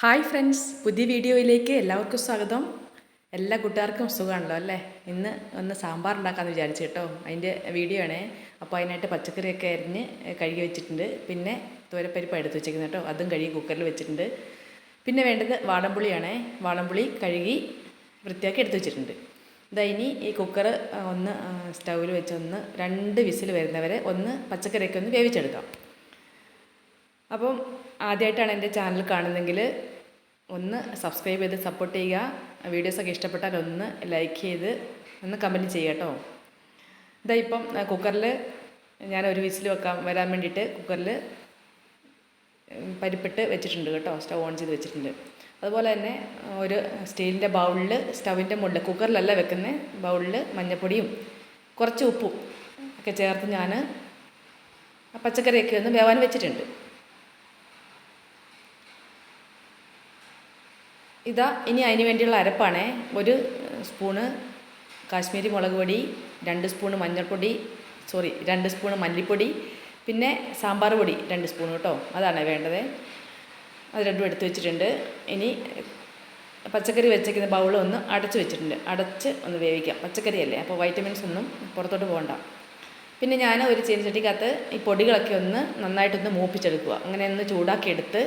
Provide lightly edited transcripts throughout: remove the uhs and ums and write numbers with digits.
Hi friends, പുതിയ വീഡിയോയിലേക്ക് എല്ലാവർക്കും സ്വാഗതം. എല്ലാ കൂട്ടുകാർക്കും സുഖമാണല്ലോ അല്ലേ? ഇന്ന് ഒന്ന് സാമ്പാർ ഉണ്ടാക്കാമെന്ന് വിചാരിച്ചു കേട്ടോ. അതിൻ്റെ വീഡിയോ ആണേ. അപ്പോൾ അതിനായിട്ട് പച്ചക്കറിയൊക്കെ അരിഞ്ഞ് കഴുകി വെച്ചിട്ടുണ്ട്. പിന്നെ തോരപ്പരിപ്പ് എടുത്ത് വെച്ചിരിക്കുന്നത് കേട്ടോ, അതും കഴുകി കുക്കറിൽ വെച്ചിട്ടുണ്ട്. പിന്നെ വേണ്ടത് വാളംപുളിയാണേ. വാളംപുളി കഴുകി വൃത്തിയാക്കി എടുത്ത് വെച്ചിട്ടുണ്ട്. ഇതാ ഇനി ഈ കുക്കർ ഒന്ന് സ്റ്റൗവിൽ വെച്ച് ഒന്ന് 2 വിസിൽ വരുന്നവരെ ഒന്ന് പച്ചക്കറിയൊക്കെ ഒന്ന് വേവിച്ചെടുക്കാം. അപ്പം ആദ്യമായിട്ടാണ് എൻ്റെ ചാനൽ കാണുന്നതെങ്കിൽ ഒന്ന് സബ്സ്ക്രൈബ് ചെയ്ത് സപ്പോർട്ട് ചെയ്യുക. വീഡിയോസൊക്കെ ഇഷ്ടപ്പെട്ടാൽ ഒന്ന് ലൈക്ക് ചെയ്ത് ഒന്ന് കമൻറ്റ് ചെയ്യുക കേട്ടോ. ഇതാ ഇപ്പം കുക്കറിൽ ഞാൻ ഒരു വിസിൽ വരാൻ വേണ്ടിയിട്ട് കുക്കറിൽ പരിപ്പിട്ട് വെച്ചിട്ടുണ്ട് കേട്ടോ. സ്റ്റവ് ഓൺ ചെയ്ത് വെച്ചിട്ടുണ്ട്. അതുപോലെ തന്നെ ഒരു സ്റ്റീലിൻ്റെ ബൗളിൽ സ്റ്റവിൻ്റെ മുകളിൽ, കുക്കറിലല്ല വെക്കുന്നത്, ബൗളിൽ മഞ്ഞൾപ്പൊടിയും കുറച്ച് ഉപ്പും ഒക്കെ ചേർത്ത് ഞാൻ പച്ചക്കറിയൊക്കെ ഒന്ന് വേവാൻ വെച്ചിട്ടുണ്ട്. ഇതാ ഇനി അതിന് വേണ്ടിയുള്ള അരപ്പാണേ. 1 സ്പൂണ് കാശ്മീരി മുളക് പൊടി, 2 സ്പൂണ് മഞ്ഞൾപ്പൊടി, 2 സ്പൂണ് മല്ലിപ്പൊടി, പിന്നെ സാമ്പാർ പൊടി 2 സ്പൂൺ കേട്ടോ. അതാണ് വേണ്ടത്. അത് രണ്ടും എടുത്ത് വെച്ചിട്ടുണ്ട്. ഇനി പച്ചക്കറി വെച്ചേക്കുന്ന ബൗൾ ഒന്ന് അടച്ച് വെച്ചിട്ടുണ്ട്. അടച്ച് ഒന്ന് വേവിക്കാം. പച്ചക്കറിയല്ലേ, അപ്പോൾ വൈറ്റമിൻസ് ഒന്നും പുറത്തോട്ട് പോകണ്ട. പിന്നെ ഞാൻ ഒരു ചീനച്ചട്ടിക്കകത്ത് ഈ പൊടികളൊക്കെ ഒന്ന് നന്നായിട്ടൊന്ന് മൂപ്പിച്ചെടുക്കുക. അങ്ങനെ ഒന്ന് ചൂടാക്കിയെടുത്ത്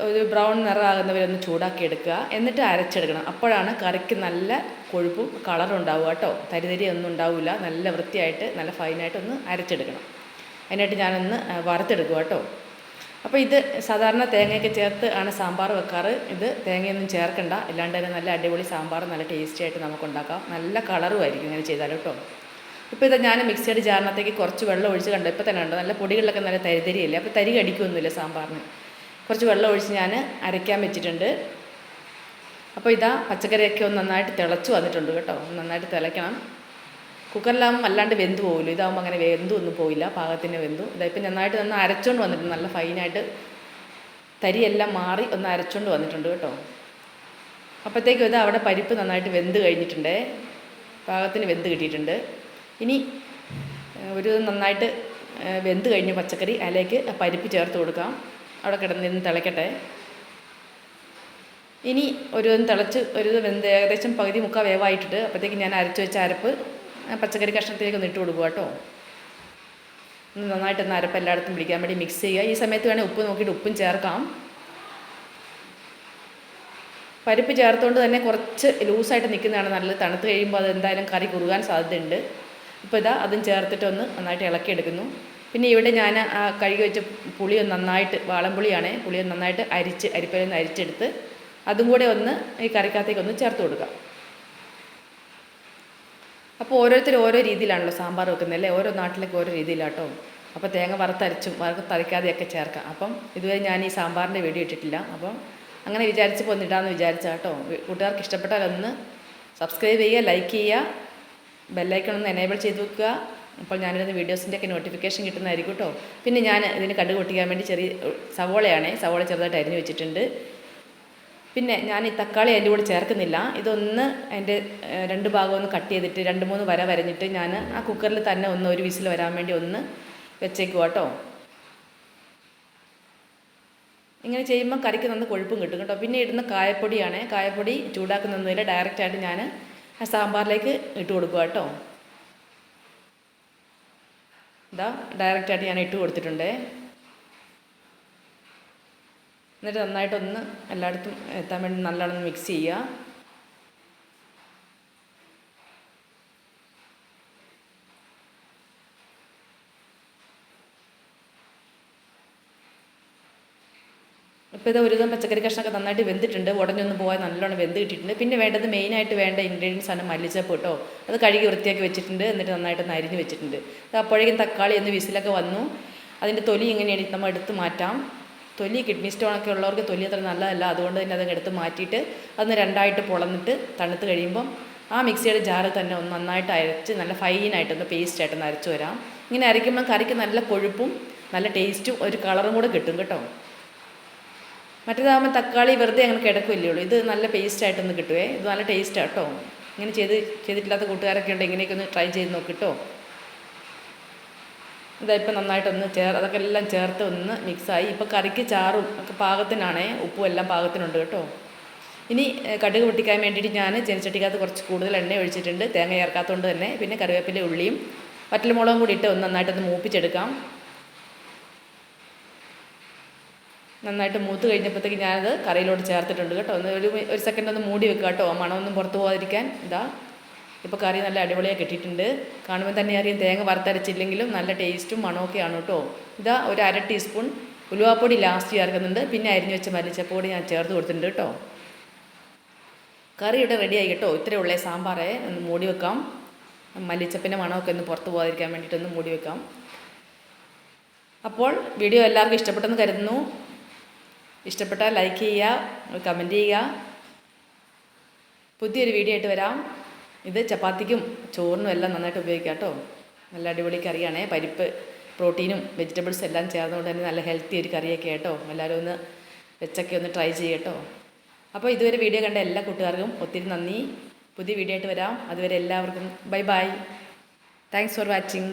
ഒരു ബ്രൗൺ നിറമാകുന്നവരൊന്ന് ചൂടാക്കി എടുക്കുക. എന്നിട്ട് അരച്ചെടുക്കണം. അപ്പോഴാണ് കറിക്ക് നല്ല കൊഴുപ്പും കളറും ഉണ്ടാവുക കേട്ടോ. തരി ഒന്നും ഉണ്ടാവില്ല. നല്ല വൃത്തിയായിട്ട് നല്ല ഫൈനായിട്ടൊന്ന് അരച്ചെടുക്കണം. അതിനായിട്ട് ഞാനൊന്ന് വറുത്തെടുക്കുക കേട്ടോ. അപ്പോൾ ഇത് സാധാരണ തേങ്ങയൊക്കെ ചേർത്ത് ആണ് സാമ്പാർ വെക്കാറ്. ഇത് തേങ്ങയൊന്നും ചേർക്കണ്ട. അല്ലാണ്ട് തന്നെ നല്ല അടിപൊളി സാമ്പാർ നല്ല ടേസ്റ്റി ആയിട്ട് നമുക്കുണ്ടാക്കാം. നല്ല കളറും ആയിരിക്കും ഇങ്ങനെ ചെയ്താൽ കേട്ടോ. ഇപ്പോൾ ഇത് ഞാൻ മിക്സിയുടെ ജാറിനകത്തേക്ക് കുറച്ച് വെള്ളം ഒഴിച്ച് കണ്ടോ. ഇപ്പോൾ തന്നെ ഉണ്ടോ, നല്ല പൊടികളിലൊക്കെ നല്ല തരിയല്ലേ. അപ്പോൾ തരി കടിക്കൊന്നുമില്ല സാമ്പാറിന്. കുറച്ച് വെള്ളം ഒഴിച്ച് ഞാൻ അരയ്ക്കാൻ വെച്ചിട്ടുണ്ട്. അപ്പോൾ ഇതാ പച്ചക്കറിയൊക്കെ ഒന്ന് നന്നായിട്ട് തിളച്ച് വന്നിട്ടുണ്ട് കേട്ടോ. നന്നായിട്ട് തിളയ്ക്കണം. കുക്കറിലാകുമ്പോൾ അല്ലാണ്ട് വെന്ത് പോകില്ല. ഇതാകുമ്പോൾ അങ്ങനെ വെന്തൊന്നും പോയില്ല, പാകത്തിന് വെന്തു. ഇതായിപ്പോൾ നന്നായിട്ട് ഒന്ന് അരച്ചുകൊണ്ട് വന്നിട്ടുണ്ട്. നല്ല ഫൈനായിട്ട് തരിയെല്ലാം മാറി ഒന്ന് അരച്ചുകൊണ്ട് വന്നിട്ടുണ്ട് കേട്ടോ. അപ്പോഴത്തേക്കും ഇത് അവിടെ പരിപ്പ് നന്നായിട്ട് വെന്ത് കഴിഞ്ഞിട്ടുണ്ട്. പാകത്തിന് വെന്ത് കിട്ടിയിട്ടുണ്ട്. ഇനി ഒരു നന്നായിട്ട് വെന്ത് കഴിഞ്ഞ പച്ചക്കറി അതിലേക്ക് പരിപ്പ് ചേർത്ത് കൊടുക്കാം. അവിടെ കിടന്ന് തിളയ്ക്കട്ടെ. ഇനി ഒരു തിളച്ച് ഒരു വെന്ത് ഏകദേശം പകുതി മുക്കാൽ വേവായിട്ടിട്ട് അപ്പോഴത്തേക്ക് ഞാൻ അരച്ച് വെച്ച അരപ്പ് പച്ചക്കറി കഷ്ണത്തിലേക്ക് ഒന്ന് ഇട്ട് കൊടുക്കുക കേട്ടോ. നന്നായിട്ടൊന്ന് അരപ്പ് എല്ലായിടത്തും പിടിക്കാൻ വേണ്ടി മിക്സ് ചെയ്യുക. ഈ സമയത്ത് വേണേൽ ഉപ്പ് നോക്കിയിട്ട് ഉപ്പും ചേർക്കാം. പരിപ്പ് ചേർത്തുകൊണ്ട് തന്നെ കുറച്ച് ലൂസായിട്ട് നിൽക്കുന്നതാണ് നല്ലത്. തണുത്ത് കഴിയുമ്പോൾ അത് എന്തായാലും കറി കുറുകാൻ സാധ്യതയുണ്ട്. ഇപ്പോൾ ഇതാ അതും ചേർത്തിട്ടൊന്ന് നന്നായിട്ട് ഇളക്കിയെടുക്കുന്നു. പിന്നെ ഇവിടെ ഞാൻ ആ കഴുകി വെച്ച പുളിയൊന്ന് നന്നായിട്ട്, വാളംപുളിയാണേ, പുളിയൊന്ന് നന്നായിട്ട് അരിപ്പയിൽ അരിച്ചെടുത്ത് അതും കൂടെ ഒന്ന് ഈ കറിക്കകത്തേക്ക് ഒന്ന് ചേർത്ത് കൊടുക്കാം. അപ്പോൾ ഓരോരുത്തരും ഓരോ രീതിയിലാണല്ലോ സാമ്പാർ വെക്കുന്നത് അല്ലേ. ഓരോ നാട്ടിലേക്ക് ഓരോ രീതിയിലാട്ടോ. അപ്പോൾ തേങ്ങ വറുത്തരയ്ക്കാതെയൊക്കെ ചേർക്കാം. അപ്പം ഇതുവരെ ഞാൻ ഈ സാമ്പാറിൻ്റെ വീഡിയോ ഇട്ടിട്ടില്ല. അപ്പം അങ്ങനെ വിചാരിച്ചപ്പോൾ ഒന്ന് ഇടാമെന്ന് വിചാരിച്ചാൽ കേട്ടോ. കൂട്ടുകാർക്ക് ഇഷ്ടപ്പെട്ടാൽ ഒന്ന് സബ്സ്ക്രൈബ് ചെയ്യുക, ലൈക്ക് ചെയ്യുക, ബെല്ലൈക്കൺ ഒന്ന് എനേബിൾ ചെയ്ത് വെക്കുക. അപ്പോൾ ഞാനിരുന്ന വീഡിയോസിൻ്റെയൊക്കെ നോട്ടിഫിക്കേഷൻ കിട്ടുന്നതായിരിക്കും കേട്ടോ. പിന്നെ ഞാൻ ഇതിന് കടുക് പൊട്ടിക്കാൻ വേണ്ടി ചെറിയ സവോളയാണേ, സവോള ചെറുതായിട്ട് അരിഞ്ഞ് വെച്ചിട്ടുണ്ട്. പിന്നെ ഞാൻ ഈ തക്കാളി അതിൻ്റെ കൂടെ ചേർക്കുന്നില്ല. ഇതൊന്ന് അതിൻ്റെ 2 ഭാഗം ഒന്ന് കട്ട് ചെയ്തിട്ട് 2-3 വര വരഞ്ഞിട്ട് ഞാൻ ആ കുക്കറിൽ തന്നെ ഒരു വിസിൽ വരാൻ വേണ്ടി ഒന്ന് വെച്ചേക്കുക കേട്ടോ. ഇങ്ങനെ ചെയ്യുമ്പോൾ കറിക്ക് നല്ല കൊഴുപ്പും കിട്ടും കേട്ടോ. പിന്നെ ഇടുന്ന കായപ്പൊടിയാണ്. കായപ്പൊടി ചൂടാക്കുന്നൊന്നുമില്ല, ഡയറക്റ്റായിട്ട് ഞാൻ ആ സാമ്പാറിലേക്ക് ഇട്ട് കൊടുക്കുക കേട്ടോ. ഇതാ ഡയറക്റ്റായിട്ട് ഞാൻ ഇട്ട് കൊടുത്തിട്ടുണ്ട്. എന്നിട്ട് നന്നായിട്ടൊന്ന് എല്ലായിടത്തും എത്താൻ വേണ്ടി നല്ലോണം മിക്സ് ചെയ്യുക. ഇപ്പോൾ ഇത് ഒരുവിധം പച്ചക്കറി കഷ്ണമൊക്കെ നന്നായിട്ട് വെന്തിട്ടുണ്ട്. ഉടഞ്ഞൊന്നും പോകാൻ നല്ലോണം വെന്ത് കിട്ടിയിട്ടുണ്ട്. പിന്നെ വേണ്ടത് മെയിനായിട്ട് വേണ്ട ഇൻഗ്രീഡിയൻസ് ആണ് മല്ലിച്ചപ്പ് കേട്ടോ. അത് കഴുകി വൃത്തിയാക്കി വെച്ചിട്ടുണ്ട്. എന്നിട്ട് നന്നായിട്ടൊന്ന് അരിഞ്ഞ് വെച്ചിട്ടുണ്ട്. അപ്പോഴേക്കും തക്കാളി ഒന്ന് വിസിലൊക്കെ വന്നു. അതിൻ്റെ തൊലി ഇങ്ങനെയാണ് നമ്മൾ എടുത്ത് മാറ്റാം. തൊലി കിഡ്നി സ്റ്റോണൊക്കെ ഉള്ളവർക്ക് തൊലി അത്ര നല്ലതല്ല. അതുകൊണ്ട് തന്നെ അതങ്ങ് എടുത്ത് മാറ്റിയിട്ട് അതൊന്ന് 2ആയിട്ട് പൊളന്നിട്ട് തണുത്ത് കഴിയുമ്പം ആ മിക്സിയുടെ ജാറിൽ തന്നെ ഒന്ന് നന്നായിട്ട് അരച്ച് നല്ല ഫൈനായിട്ടൊന്ന് പേസ്റ്റായിട്ടൊന്ന് അരച്ച് വരാം. ഇങ്ങനെ അരയ്ക്കുമ്പം കറിക്ക് നല്ല കൊഴുപ്പും നല്ല ടേസ്റ്റും ഒരു കളറും കൂടെ കിട്ടും കേട്ടോ. മറ്റേതാകുമ്പോൾ തക്കാളി വെറുതെ അങ്ങനെ കിടക്കില്ലേ ഉള്ളൂ. ഇത് നല്ല പേസ്റ്റായിട്ടൊന്ന് കിട്ടുവേ. ഇത് നല്ല ടേസ്റ്റാണ് കേട്ടോ. ഇങ്ങനെ ചെയ്തിട്ടില്ലാത്ത കൂട്ടുകാരൊക്കെ ഉണ്ട്, ഇങ്ങനെയൊക്കെ ഒന്ന് ട്രൈ ചെയ്ത് നോക്കിട്ടോ. ഇതായിപ്പോൾ നന്നായിട്ടൊന്ന് അതൊക്കെ എല്ലാം ചേർത്ത് ഒന്ന് മിക്സായി. ഇപ്പോൾ കറിക്ക് ചാറും ഒക്കെ പാകത്തിനാണേ, ഉപ്പും എല്ലാം പാകത്തിനുണ്ട് കേട്ടോ. ഇനി കടുക് പൊട്ടിക്കാൻ വേണ്ടിയിട്ട് ഞാൻ ചീനച്ചട്ടിക്കകത്ത് കുറച്ച് കൂടുതൽ എണ്ണ ഒഴിച്ചിട്ടുണ്ട്, തേങ്ങ ചേർക്കാത്തതുകൊണ്ട് തന്നെ. പിന്നെ കറിവേപ്പില, ഉള്ളിയും വറ്റൽമുളകും കൂടി ഇട്ട് ഒന്ന് നന്നായിട്ടൊന്ന് മൂപ്പിച്ചെടുക്കാം. നന്നായിട്ട് മൂത്ത് കഴിഞ്ഞപ്പോഴത്തേക്ക് ഞാനത് കറിയിലോട്ട് ചേർത്തിട്ടുണ്ട് കേട്ടോ. ഒരു സെക്കൻഡ് ഒന്ന് മൂടി വെക്കുക കേട്ടോ, മണമൊന്നും പുറത്ത് പോകാതിരിക്കാൻ. ഇതാ ഇപ്പോൾ കറി നല്ല അടിപൊളിയായി കിട്ടിയിട്ടുണ്ട്. കാണുമ്പോൾ തന്നെ അറിയാം തേങ്ങ വറുത്തരച്ചില്ലെങ്കിലും നല്ല ടേസ്റ്റും മണമൊക്കെയാണ് കേട്ടോ. ഇതാ ഒരു 1/2 ടീസ്പൂൺ ഉലുവാപ്പൊടി ലാസ്റ്റ് ചേർക്കുന്നുണ്ട്. പിന്നെ അരിഞ്ഞു വെച്ച മല്ലിച്ചപ്പൊടി ഞാൻ ചേർത്ത് കൊടുത്തിട്ടുണ്ട് കേട്ടോ. കറി ഇവിടെ റെഡിയായി കേട്ടോ. ഇത്രയേ ഉള്ളേ സാമ്പാറേ. ഒന്ന് മൂടി വെക്കാം. മല്ലിച്ചപ്പിൻ്റെ മണമൊക്കെ ഒന്ന് പുറത്ത് പോകാതിരിക്കാൻ വേണ്ടിയിട്ടൊന്ന് മൂടി വെക്കാം. അപ്പോൾ വീഡിയോ എല്ലാവർക്കും ഇഷ്ടപ്പെട്ടെന്ന് കരുതുന്നു. ഇഷ്ടപ്പെട്ടാൽ ലൈക്ക് ചെയ്യുക, കമൻറ്റ് ചെയ്യുക. പുതിയൊരു വീഡിയോ ആയിട്ട് വരാം. ഇത് ചപ്പാത്തിക്കും ചോറിനും എല്ലാം നന്നായിട്ട് ഉപയോഗിക്കാം കേട്ടോ. നല്ല അടിപൊളി കറിയാണേ. പരിപ്പ്, പ്രോട്ടീനും വെജിറ്റബിൾസ് എല്ലാം ചേർന്നുകൊണ്ട് തന്നെ നല്ല ഹെൽത്തി ഒരു കറിയൊക്കെ കേട്ടോ. എല്ലാവരും ഒന്ന് വെച്ചൊക്കെ ഒന്ന് ട്രൈ ചെയ്യട്ടോ. അപ്പോൾ ഇതുവരെ വീഡിയോ കണ്ട എല്ലാ കൂട്ടുകാർക്കും ഒത്തിരി നന്ദി. പുതിയ വീഡിയോ ആയിട്ട് വരാം. അതുവരെ എല്ലാവർക്കും bye bye. Thanks for watching.